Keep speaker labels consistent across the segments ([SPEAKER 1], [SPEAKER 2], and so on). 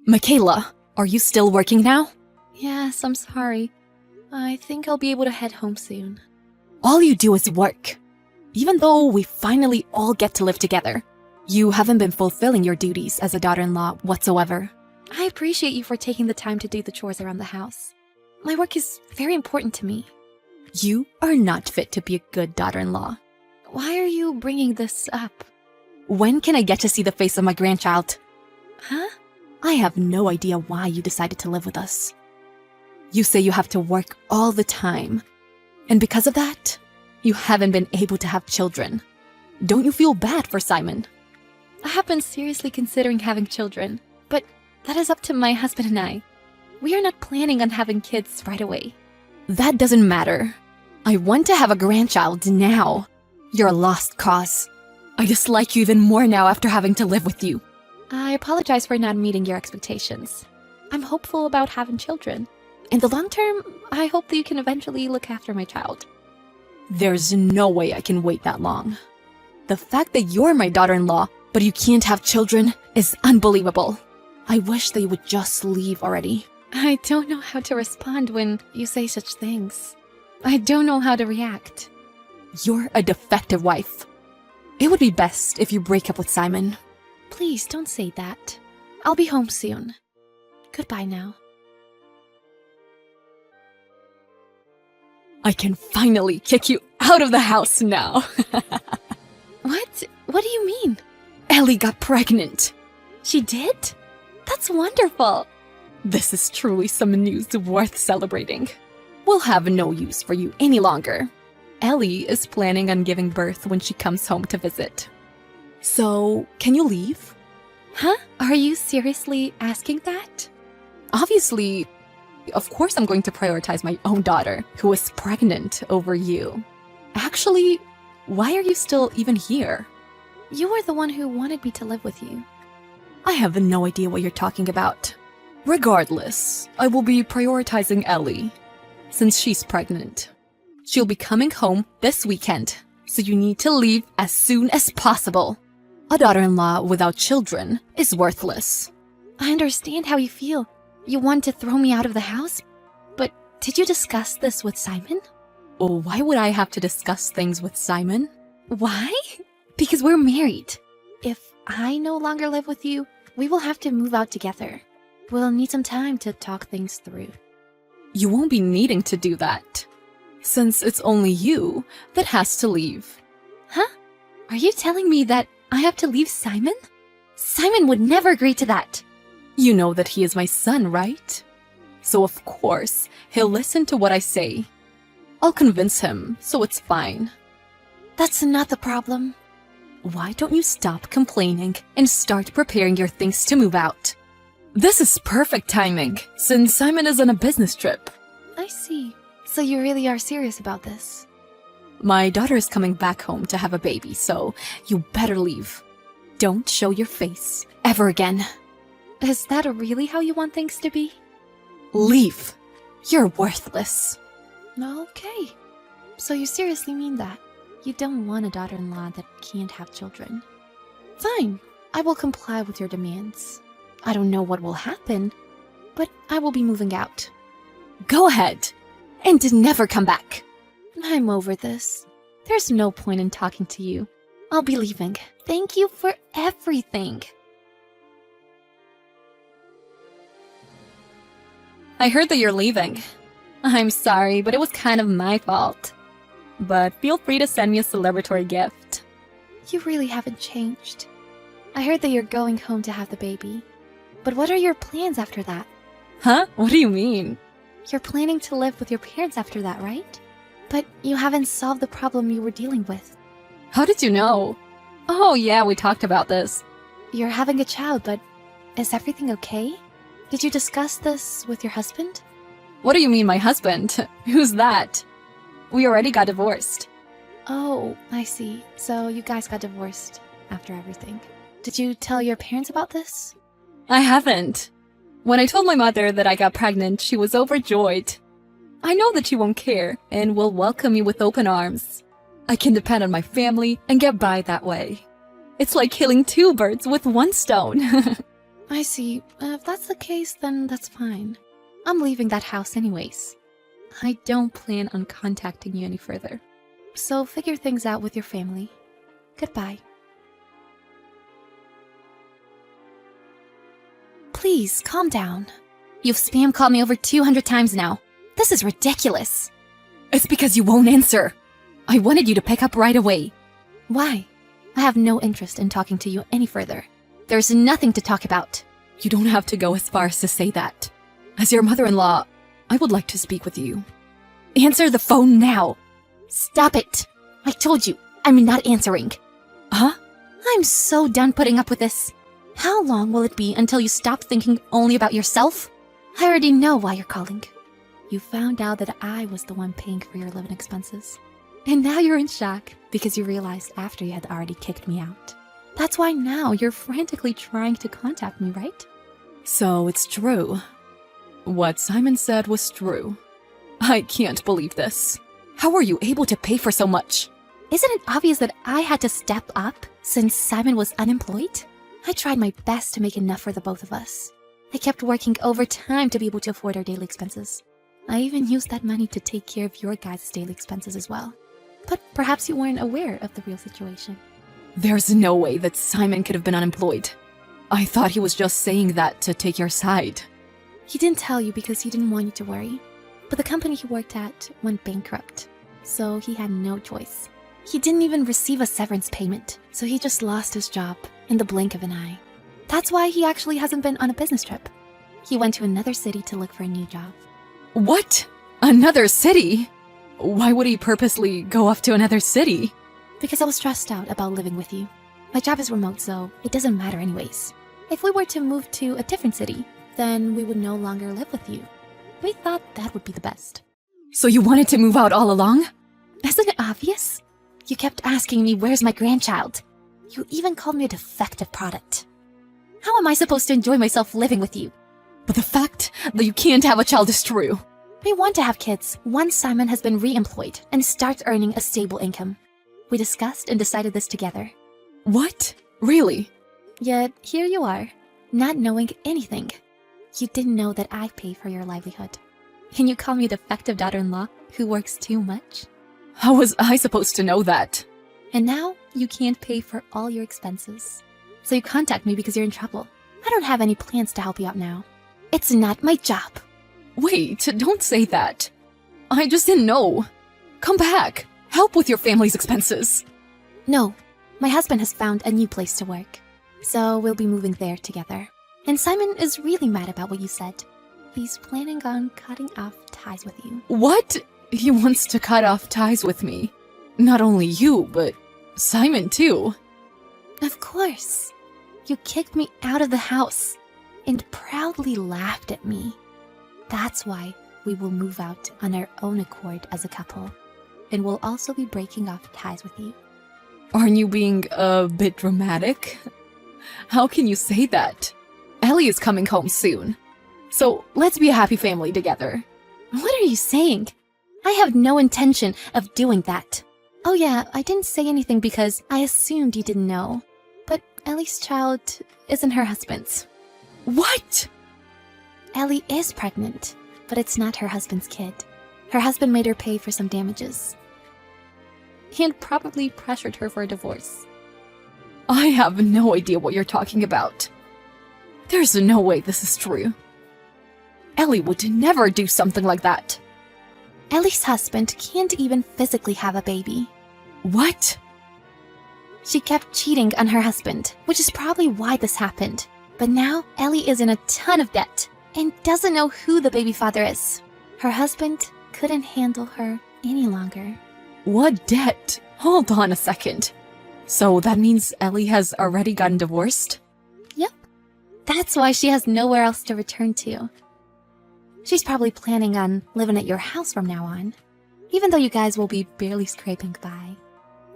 [SPEAKER 1] Michaela, are you still working now?
[SPEAKER 2] Yes, I'm sorry. I think I'll be able to head home soon.
[SPEAKER 1] All you do is work. Even though we finally all get to live together, you haven't been fulfilling your duties as a daughter-in-law whatsoever.
[SPEAKER 2] I appreciate you for taking the time to do the chores around the house. My work is very important to me.
[SPEAKER 1] You are not fit to be a good daughter-in-law.
[SPEAKER 2] Why are you bringing this up?
[SPEAKER 1] When can I get to see the face of my grandchild?
[SPEAKER 2] Huh?
[SPEAKER 1] I have no idea why you decided to live with us. You say you have to work all the time, and because of that, you haven't been able to have children. Don't you feel bad for Simon?
[SPEAKER 2] I have been seriously considering having children, but that is up to my husband and I. We are not planning on having kids right away.
[SPEAKER 1] That doesn't matter. I want to have a grandchild now. You're a lost cause. I dislike you even more now after having to live with you.
[SPEAKER 2] I apologize for not meeting your expectations. I'm hopeful about having children. In the long term, I hope that you can eventually look after my child.
[SPEAKER 1] There's no way I can wait that long. The fact that you're my daughter-in-law, but you can't have children, is unbelievable. I wish they would just leave already.
[SPEAKER 2] I don't know how to respond when you say such things. I don't know how to react.
[SPEAKER 1] You're a defective wife. It would be best if you break up with Simon.
[SPEAKER 2] Please don't say that. I'll be home soon. Goodbye now.
[SPEAKER 1] I can finally kick you out of the house now.
[SPEAKER 2] What? What do you mean?
[SPEAKER 1] Ellie got pregnant.
[SPEAKER 2] She did? That's wonderful.
[SPEAKER 1] This is truly some news worth celebrating. We'll have no use for you any longer. Ellie is planning on giving birth when she comes home to visit. So, can you leave?
[SPEAKER 2] Huh? Are you seriously asking that?
[SPEAKER 1] Obviously, of course I'm going to prioritize my own daughter, who is pregnant, over you. Actually, why are you still even here?
[SPEAKER 2] You were the one who wanted me to live with you.
[SPEAKER 1] I have no idea what you're talking about. Regardless, I will be prioritizing Ellie, since she's pregnant. She'll be coming home this weekend, so you need to leave as soon as possible. A daughter-in-law without children is worthless.
[SPEAKER 2] I understand how you feel. You want to throw me out of the house? But did you discuss this with Simon?
[SPEAKER 1] Oh, why would I have to discuss things with Simon?
[SPEAKER 2] Why? Because we're married. If I no longer live with you, we will have to move out together. We'll need some time to talk things through.
[SPEAKER 1] You won't be needing to do that, since it's only you that has to leave.
[SPEAKER 2] Huh? Are you telling me that I have to leave Simon? Simon would never agree to that.
[SPEAKER 1] You know that he is my son, right? So of course, he'll listen to what I say. I'll convince him, so it's fine.
[SPEAKER 2] That's not the problem.
[SPEAKER 1] Why don't you stop complaining and start preparing your things to move out? This is perfect timing, since Simon is on a business trip.
[SPEAKER 2] I see. So you really are serious about this?
[SPEAKER 1] My daughter is coming back home to have a baby, so you better leave. Don't show your face ever again.
[SPEAKER 2] Is that really how you want things to be?
[SPEAKER 1] Leave. You're worthless.
[SPEAKER 2] Okay. So you seriously mean that? You don't want a daughter-in-law that can't have children? Fine. I will comply with your demands. I don't know what will happen, but I will be moving out.
[SPEAKER 1] Go ahead, and never come back.
[SPEAKER 2] I'm over this. There's no point in talking to you. I'll be leaving. Thank you for everything.
[SPEAKER 1] I heard that you're leaving. I'm sorry, but it was kind of my fault. But feel free to send me a celebratory gift.
[SPEAKER 2] You really haven't changed. I heard that you're going home to have the baby. But what are your plans after that?
[SPEAKER 1] Huh? What do you mean?
[SPEAKER 2] You're planning to live with your parents after that, right? But you haven't solved the problem you were dealing with.
[SPEAKER 1] How did you know? Oh yeah, we talked about this.
[SPEAKER 2] You're having a child, but is everything okay? Did you discuss this with your husband?
[SPEAKER 1] What do you mean, my husband? Who's that? We already got divorced.
[SPEAKER 2] Oh, I see. So you guys got divorced after everything. Did you tell your parents about this?
[SPEAKER 1] I haven't. When I told my mother that I got pregnant, she was overjoyed. I know that she won't care and will welcome me with open arms. I can depend on my family and get by that way. It's like killing two birds with one stone.
[SPEAKER 2] I see. If that's the case, then that's fine. I'm leaving that house anyways.
[SPEAKER 1] I don't plan on contacting you any further.
[SPEAKER 2] So figure things out with your family. Goodbye. Please, calm down. You've spam called me over 200 times now. This is ridiculous.
[SPEAKER 1] It's because you won't answer. I wanted you to pick up right away.
[SPEAKER 2] Why? I have no interest in talking to you any further. There's nothing to talk about.
[SPEAKER 1] You don't have to go as far as to say that. As your mother-in-law, I would like to speak with you. Answer the phone now.
[SPEAKER 2] Stop it. I told you, I'm not answering.
[SPEAKER 1] Huh?
[SPEAKER 2] I'm so done putting up with this. How long will it be until you stop thinking only about yourself? I already know why you're calling. You found out that I was the one paying for your living expenses. And now you're in shock because you realized after you had already kicked me out. That's why now you're frantically trying to contact me, right?
[SPEAKER 1] So it's true. What Simon said was true. I can't believe this. How were you able to pay for so much?
[SPEAKER 2] Isn't it obvious that I had to step up since Simon was unemployed? I tried my best to make enough for the both of us. I kept working overtime to be able to afford our daily expenses. I even used that money to take care of your guys' daily expenses as well. But perhaps you weren't aware of the real situation.
[SPEAKER 1] There's no way that Simon could have been unemployed. I thought he was just saying that to take your side.
[SPEAKER 2] He didn't tell you because he didn't want you to worry. But the company he worked at went bankrupt, so he had no choice. He didn't even receive a severance payment, so he just lost his job in the blink of an eye. That's why he actually hasn't been on a business trip. He went to another city to look for a new job.
[SPEAKER 1] What? Another city? Why would he purposely go off to another city?
[SPEAKER 2] Because I was stressed out about living with you. My job is remote, so it doesn't matter anyways. If we were to move to a different city, then we would no longer live with you. We thought that would be the best.
[SPEAKER 1] So you wanted to move out all along?
[SPEAKER 2] Isn't it obvious? You kept asking me where's my grandchild. You even called me a defective product. How am I supposed to enjoy myself living with you?
[SPEAKER 1] But the fact that you can't have a child is true.
[SPEAKER 2] We want to have kids once Simon has been re-employed and starts earning a stable income. We discussed and decided this together.
[SPEAKER 1] What? Really?
[SPEAKER 2] Yet here you are, not knowing anything. You didn't know that I pay for your livelihood. And you call me a defective daughter-in-law who works too much?
[SPEAKER 1] How was I supposed to know that?
[SPEAKER 2] And now you can't pay for all your expenses. So you contact me because you're in trouble. I don't have any plans to help you out now. It's not my job.
[SPEAKER 1] Wait, don't say that. I just didn't know. Come back. Help with your family's expenses.
[SPEAKER 2] No, my husband has found a new place to work. So we'll be moving there together. And Simon is really mad about what you said. He's planning on cutting off ties with you.
[SPEAKER 1] What? He wants to cut off ties with me. Not only you, but Simon too.
[SPEAKER 2] Of course. You kicked me out of the house and proudly laughed at me. That's why we will move out on our own accord as a couple. And we'll also be breaking off ties with you.
[SPEAKER 1] Aren't you being a bit dramatic? How can you say that? Ellie is coming home soon. So let's be a happy family together.
[SPEAKER 2] What are you saying? I have no intention of doing that. Oh yeah, I didn't say anything because I assumed you didn't know. But Ellie's child isn't her husband's.
[SPEAKER 1] What?
[SPEAKER 2] Ellie is pregnant, but it's not her husband's kid. Her husband made her pay for some damages.
[SPEAKER 1] And probably pressured her for a divorce. I have no idea what you're talking about. There's no way this is true. Ellie would never do something like that.
[SPEAKER 2] Ellie's husband can't even physically have a baby.
[SPEAKER 1] What?
[SPEAKER 2] She kept cheating on her husband, which is probably why this happened. But now Ellie is in a ton of debt and doesn't know who the baby father is. Her husband couldn't handle her any longer.
[SPEAKER 1] What debt? Hold on a second. So that means Ellie has already gotten divorced?
[SPEAKER 2] Yep. That's why she has nowhere else to return to. She's probably planning on living at your house from now on, even though you guys will be barely scraping by.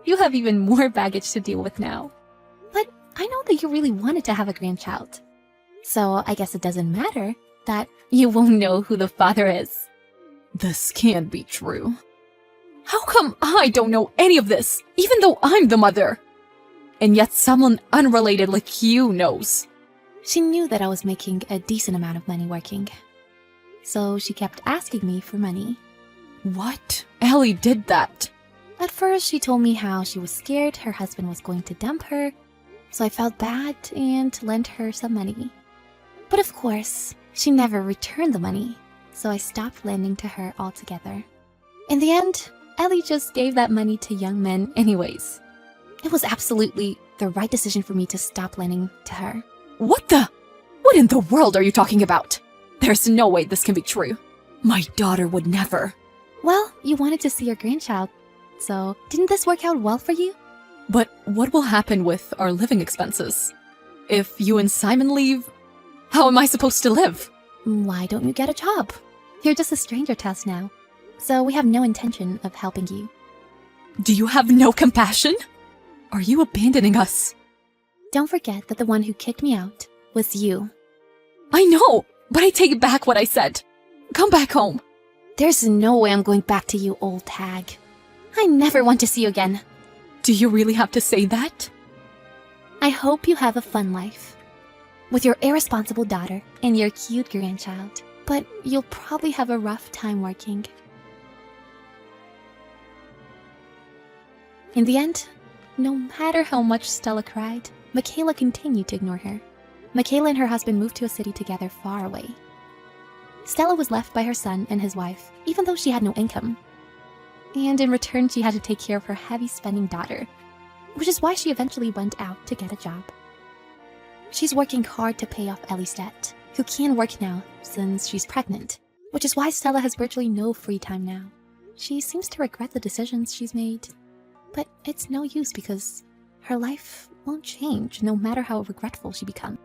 [SPEAKER 2] You have even more baggage to deal with now. But I know that you really wanted to have a grandchild. So I guess it doesn't matter that you won't know who the father is.
[SPEAKER 1] This can't be true. How come I don't know any of this, even though I'm the mother? And yet someone unrelated like you knows.
[SPEAKER 2] She knew that I was making a decent amount of money working. So she kept asking me for money.
[SPEAKER 1] What? Ellie did that.
[SPEAKER 2] At first, she told me how she was scared her husband was going to dump her, so I felt bad and lent her some money. But of course, she never returned the money, so I stopped lending to her altogether. In the end, Ellie just gave that money to young men anyways. It was absolutely the right decision for me to stop lending to her.
[SPEAKER 1] What in the world are you talking about? There's no way this can be true. My daughter would never.
[SPEAKER 2] Well, you wanted to see your grandchild, so didn't this work out well for you?
[SPEAKER 1] But what will happen with our living expenses? If you and Simon leave, how am I supposed to live?
[SPEAKER 2] Why don't you get a job? You're just a stranger to us now, so we have no intention of helping you.
[SPEAKER 1] Do you have no compassion? Are you abandoning us?
[SPEAKER 2] Don't forget that the one who kicked me out was you.
[SPEAKER 1] I know, but I take back what I said. Come back home.
[SPEAKER 2] There's no way I'm going back to you, old hag. I never want to see you again.
[SPEAKER 1] Do you really have to say that?
[SPEAKER 2] I hope you have a fun life with your irresponsible daughter and your cute grandchild, but you'll probably have a rough time working. In the end, no matter how much Stella cried, Michaela continued to ignore her. Michaela and her husband moved to a city together far away. Stella was left by her son and his wife, even though she had no income. And in return, she had to take care of her heavy-spending daughter, which is why she eventually went out to get a job. She's working hard to pay off Ellie's debt, who can't work now since she's pregnant, which is why Stella has virtually no free time now. She seems to regret the decisions she's made, but it's no use because her life won't change no matter how regretful she becomes.